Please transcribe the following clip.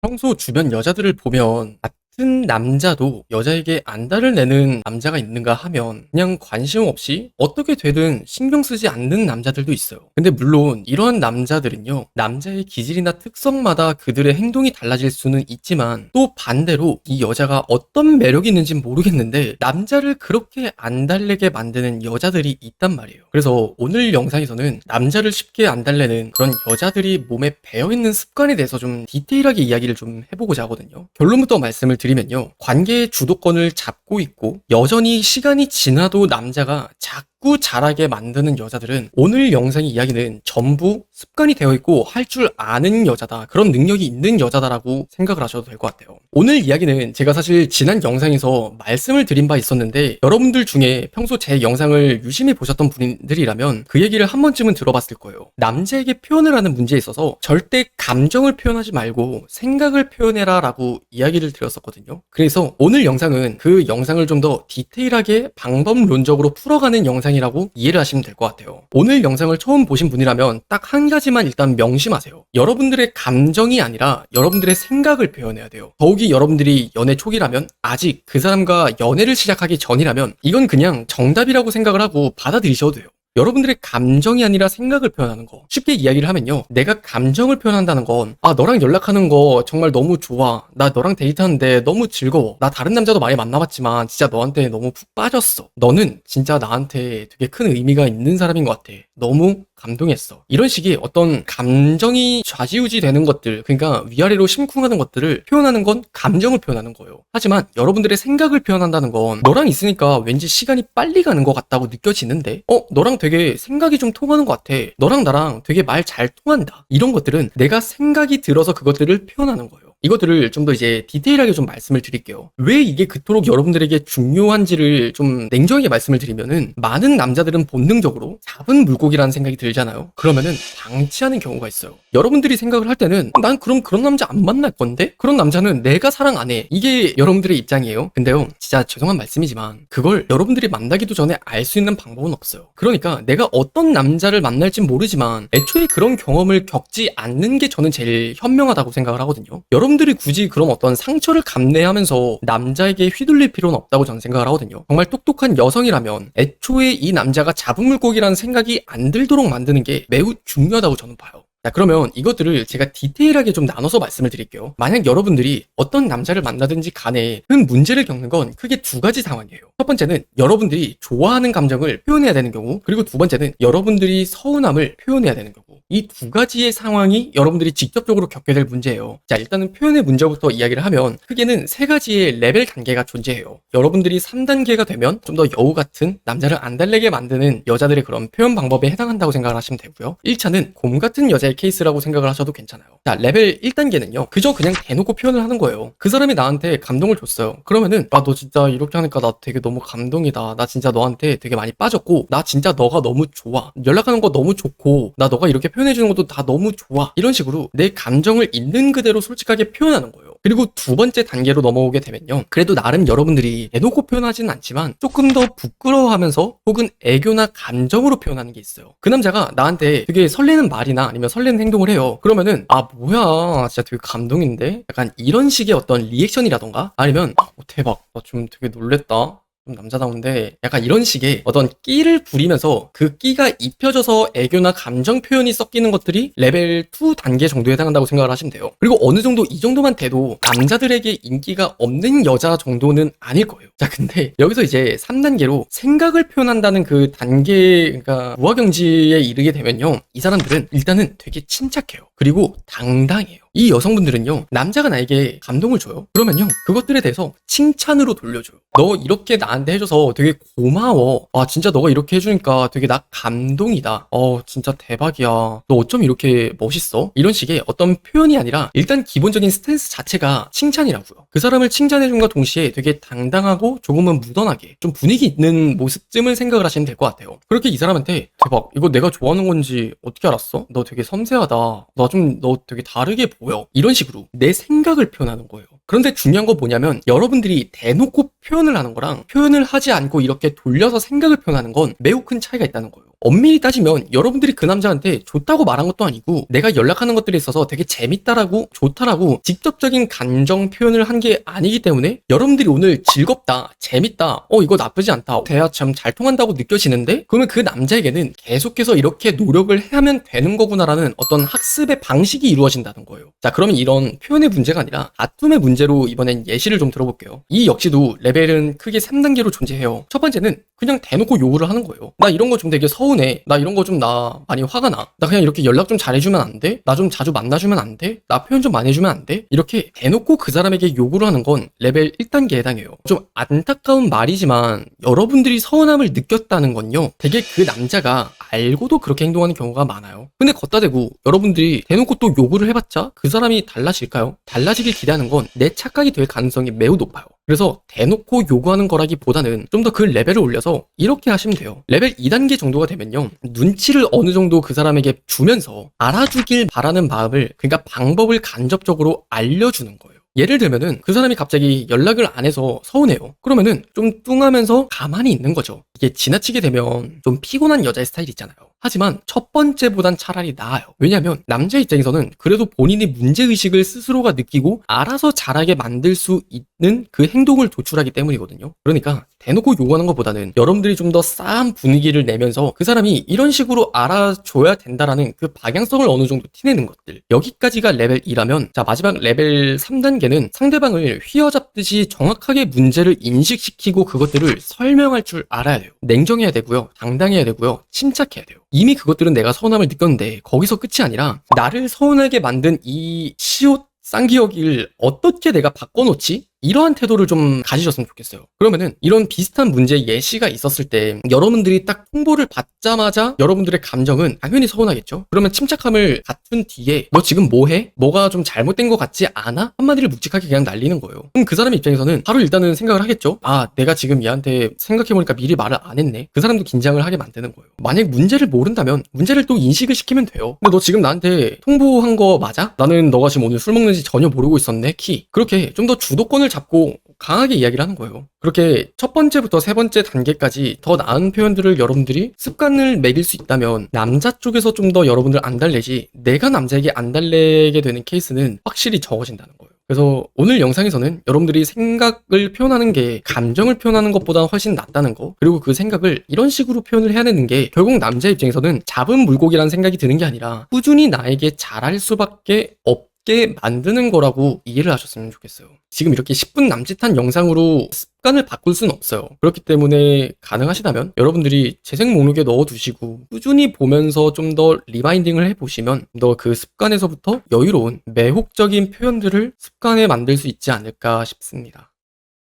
평소 주변 여자들을 보면 같은 남자도 여자에게 안달을 내는 남자가 있는가 하면 그냥 관심 없이 어떻게 되든 신경 쓰지 않는 남자들도 있어요. 근데 물론 이러한 남자들은요, 남자의 기질이나 특성마다 그들의 행동이 달라질 수는 있지만 또 반대로 이 여자가 어떤 매력이 있는지 모르겠는데 남자를 그렇게 안달내게 만드는 여자들이 있단 말이에요. 그래서 오늘 영상에서는 남자를 쉽게 안달내는 그런 여자들이 몸에 배어있는 습관에 대해서 좀 디테일하게 이야기를 좀 해보고자 하거든요. 결론부터 말씀을 드리면요, 관계의 주도권을 잡고 있고 여전히 시간이 지나도 남자가 자꾸 잘하게 만드는 여자들은 오늘 영상의 이야기는 전부 습관이 되어 있고 할 줄 아는 여자다, 그런 능력이 있는 여자다라고 생각을 하셔도 될 것 같아요. 오늘 이야기는 제가 사실 지난 영상에서 말씀을 드린 바 있었는데 여러분들 중에 평소 제 영상을 유심히 보셨던 분들이라면 그 얘기를 한 번쯤은 들어봤을 거예요. 남자에게 표현을 하는 문제에 있어서 절대 감정을 표현하지 말고 생각을 표현해라 라고 이야기를 드렸었거든요. 그래서 오늘 영상은 그 영상을 좀 더 디테일하게 방법론적으로 풀어가는 영상이라고 이해를 하시면 될 것 같아요. 오늘 영상을 처음 보신 분이라면 딱 한 가지만 일단 명심하세요. 여러분들의 감정이 아니라 여러분들의 생각을 표현해야 돼요. 더욱이 여러분들이 연애 초기라면, 아직 그 사람과 연애를 시작하기 전이라면 이건 그냥 정답이라고 생각을 하고 받아들이셔도 돼요. 여러분들의 감정이 아니라 생각을 표현하는 거. 쉽게 이야기를 하면요, 내가 감정을 표현한다는 건, 아, 너랑 연락하는 거 정말 너무 좋아, 나 너랑 데이트하는데 너무 즐거워, 나 다른 남자도 많이 만나봤지만 진짜 너한테 너무 푹 빠졌어, 너는 진짜 나한테 되게 큰 의미가 있는 사람인 것 같아, 너무 감동했어, 이런 식의 어떤 감정이 좌지우지 되는 것들, 그러니까 위아래로 심쿵하는 것들을 표현하는 건 감정을 표현하는 거예요. 하지만 여러분들의 생각을 표현한다는 건, 너랑 있으니까 왠지 시간이 빨리 가는 것 같다고 느껴지는데, 너랑 되게 생각이 좀 통하는 것 같아, 너랑 나랑 되게 말 잘 통한다, 이런 것들은 내가 생각이 들어서 그것들을 표현하는 거예요. 이것들을 좀 더 이제 디테일하게 좀 말씀을 드릴게요. 왜 이게 그토록 여러분들에게 중요한지를 좀 냉정하게 말씀을 드리면은, 많은 남자들은 본능적으로 잡은 물고기라는 생각이 들잖아요. 그러면은 방치하는 경우가 있어요. 여러분들이 생각을 할 때는 난 그럼 그런 남자 안 만날 건데? 그런 남자는 내가 사랑 안 해, 이게 여러분들의 입장이에요. 근데요, 진짜 죄송한 말씀이지만 그걸 여러분들이 만나기도 전에 알 수 있는 방법은 없어요. 그러니까 내가 어떤 남자를 만날진 모르지만 애초에 그런 경험을 겪지 않는 게 저는 제일 현명하다고 생각을 하거든요. 여러분들이 굳이 그런 어떤 상처를 감내하면서 남자에게 휘둘릴 필요는 없다고 저는 생각을 하거든요. 정말 똑똑한 여성이라면 애초에 이 남자가 잡은 물고기라는 생각이 안 들도록 만드는 게 매우 중요하다고 저는 봐요. 자, 그러면 이것들을 제가 디테일하게 좀 나눠서 말씀을 드릴게요. 만약 여러분들이 어떤 남자를 만나든지 간에 큰 문제를 겪는 건 크게 두 가지 상황이에요. 첫 번째는 여러분들이 좋아하는 감정을 표현해야 되는 경우, 그리고 두 번째는 여러분들이 서운함을 표현해야 되는 경우. 이 두 가지의 상황이 여러분들이 직접적으로 겪게 될 문제예요. 자, 일단은 표현의 문제부터 이야기를 하면 크게는 세 가지의 레벨 단계가 존재해요. 여러분들이 3단계가 되면 좀 더 여우 같은 남자를 안달내게 만드는 여자들의 그런 표현 방법에 해당한다고 생각을 하시면 되고요. 1차는 곰 같은 여자의 케이스라고 생각을 하셔도 괜찮아요. 자, 레벨 1단계는요, 그저 그냥 대놓고 표현을 하는 거예요. 그 사람이 나한테 감동을 줬어요. 그러면은, 아, 너 진짜 이렇게 하니까 나 되게 너무 감동이다, 나 진짜 너한테 되게 많이 빠졌고, 나 진짜 너가 너무 좋아, 연락하는 거 너무 좋고, 나 너가 이렇게 표현해주는 것도 다 너무 좋아, 이런 식으로 내 감정을 있는 그대로 솔직하게 표현하는 거예요. 그리고 두 번째 단계로 넘어오게 되면요, 그래도 나름 여러분들이 대놓고 표현하지는 않지만 조금 더 부끄러워하면서 혹은 애교나 감정으로 표현하는 게 있어요. 그 남자가 나한테 되게 설레는 말이나 아니면 설레는 행동을 해요. 그러면은, 아, 뭐야, 진짜 되게 감동인데? 약간 이런 식의 어떤 리액션이라던가, 아니면 대박, 나 좀 되게 놀랬다, 좀 남자다운데, 약간 이런 식의 어떤 끼를 부리면서 그 끼가 입혀져서 애교나 감정 표현이 섞이는 것들이 레벨 2 단계 정도에 해당한다고 생각을 하시면 돼요. 그리고 어느 정도 이 정도만 돼도 남자들에게 인기가 없는 여자 정도는 아닐 거예요. 자, 근데 여기서 이제 3단계로 생각을 표현한다는 그 단계, 그러니까 무화경지에 이르게 되면요, 이 사람들은 일단은 되게 침착해요. 그리고 당당해요. 이 여성분들은요, 남자가 나에게 감동을 줘요. 그러면요, 그것들에 대해서 칭찬으로 돌려줘요. 너 이렇게 나한테 해줘서 되게 고마워. 아, 진짜 너가 이렇게 해주니까 되게 나 감동이다. 진짜 대박이야. 너 어쩜 이렇게 멋있어? 이런 식의 어떤 표현이 아니라 일단 기본적인 스탠스 자체가 칭찬이라고요. 그 사람을 칭찬해준과 동시에 되게 당당하고 조금은 무던하게 좀 분위기 있는 모습쯤을 생각을 하시면 될 것 같아요. 그렇게 이 사람한테, 대박, 이거 내가 좋아하는 건지 어떻게 알았어? 너 되게 섬세하다, 너 되게 다르게 보여, 이런 식으로 내 생각을 표현하는 거예요. 그런데 중요한 건 뭐냐면, 여러분들이 대놓고 표현을 하는 거랑 표현을 하지 않고 이렇게 돌려서 생각을 표현하는 건 매우 큰 차이가 있다는 거예요. 엄밀히 따지면 여러분들이 그 남자한테 좋다고 말한 것도 아니고 내가 연락하는 것들에 있어서 되게 재밌다라고 좋다라고 직접적인 감정 표현을 한 게 아니기 때문에 여러분들이 오늘 즐겁다, 재밌다, 이거 나쁘지 않다, 대화 참 잘 통한다고 느껴지는데 그러면 그 남자에게는 계속해서 이렇게 노력을 하면 되는 거구나라는 어떤 학습의 방식이 이루어진다는 거예요. 자, 그러면 이런 표현의 문제가 아니라 다툼의 문제로 이번엔 예시를 좀 들어볼게요. 이 역시도 레벨은 크게 3단계로 존재해요. 첫 번째는 그냥 대놓고 요구를 하는 거예요. 나 이런 거 좀 되게 서운해. 나 이런 거 좀 나 많이 화가 나. 나 그냥 이렇게 연락 좀 잘해주면 안 돼? 나 좀 자주 만나주면 안 돼? 나 표현 좀 많이 해주면 안 돼? 이렇게 대놓고 그 사람에게 요구를 하는 건 레벨 1단계에 해당해요. 좀 안타까운 말이지만 여러분들이 서운함을 느꼈다는 건요, 되게 그 남자가 알고도 그렇게 행동하는 경우가 많아요. 근데 걷다 대고 여러분들이 대놓고 또 요구를 해봤자 그 사람이 달라질까요? 달라지길 기대하는 건 내 착각이 될 가능성이 매우 높아요. 그래서 대놓고 요구하는 거라기보다는 좀 더 그 레벨을 올려서 이렇게 하시면 돼요. 레벨 2단계 정도가 되면요, 눈치를 어느 정도 그 사람에게 주면서 알아주길 바라는 마음을, 그러니까 방법을 간접적으로 알려주는 거예요. 예를 들면은 그 사람이 갑자기 연락을 안 해서 서운해요. 그러면은 좀 뚱하면서 가만히 있는 거죠. 이게 지나치게 되면 좀 피곤한 여자의 스타일 있잖아요. 하지만 첫 번째보단 차라리 나아요. 왜냐면 남자 입장에서는 그래도 본인이 문제의식을 스스로가 느끼고 알아서 잘하게 만들 수 있는 그 행동을 도출하기 때문이거든요. 그러니까 대놓고 요구하는 것보다는 여러분들이 좀 더 싸한 분위기를 내면서 그 사람이 이런 식으로 알아줘야 된다라는 그 방향성을 어느 정도 티내는 것들, 여기까지가 레벨 2라면, 자, 마지막 레벨 3단계는 상대방을 휘어잡듯이 정확하게 문제를 인식시키고 그것들을 설명할 줄 알아야 돼요. 냉정해야 되고요, 당당해야 되고요, 침착해야 돼요. 이미 그것들은 내가 서운함을 느꼈는데 거기서 끝이 아니라 나를 서운하게 만든 이 시옷 쌍기역을 어떻게 내가 바꿔놓지? 이러한 태도를 좀 가지셨으면 좋겠어요. 그러면은 이런 비슷한 문제 예시가 있었을 때 여러분들이 딱 통보를 받자마자 여러분들의 감정은 당연히 서운하겠죠. 그러면 침착함을 갖춘 뒤에 너 지금 뭐 해? 뭐가 좀 잘못된 것 같지 않아? 한마디를 묵직하게 그냥 날리는 거예요. 그럼 그 사람 입장에서는 바로 일단은 생각을 하겠죠. 아, 내가 지금 얘한테 생각해보니까 미리 말을 안 했네. 그 사람도 긴장을 하게 만드는 거예요. 만약 문제를 모른다면 문제를 또 인식을 시키면 돼요. 근데 너 지금 나한테 통보한 거 맞아? 나는 너가 지금 오늘 술 먹는지 전혀 모르고 있었네. 키. 그렇게 좀 더 주도권을 잡고 강하게 이야기를 하는 거예요. 그렇게 첫 번째부터 세 번째 단계까지 더 나은 표현들을 여러분들이 습관을 매길 수 있다면 남자 쪽에서 좀 더 여러분들 안 달래지, 내가 남자에게 안 달래게 되는 케이스는 확실히 적어진다는 거예요. 그래서 오늘 영상에서는 여러분들이 생각을 표현하는 게 감정을 표현하는 것보다 훨씬 낫다는 거, 그리고 그 생각을 이런 식으로 표현을 해야 되는 게 결국 남자 입장에서는 잡은 물고기라는 생각이 드는 게 아니라 꾸준히 나에게 잘할 수밖에 없게 만드는 거라고 이해를 하셨으면 좋겠어요. 지금 이렇게 10분 남짓한 영상으로 습관을 바꿀 수는 없어요. 그렇기 때문에 가능하시다면 여러분들이 재생 목록에 넣어두시고 꾸준히 보면서 좀 더 리마인딩을 해보시면 더 그 습관에서부터 여유로운 매혹적인 표현들을 습관에 만들 수 있지 않을까 싶습니다.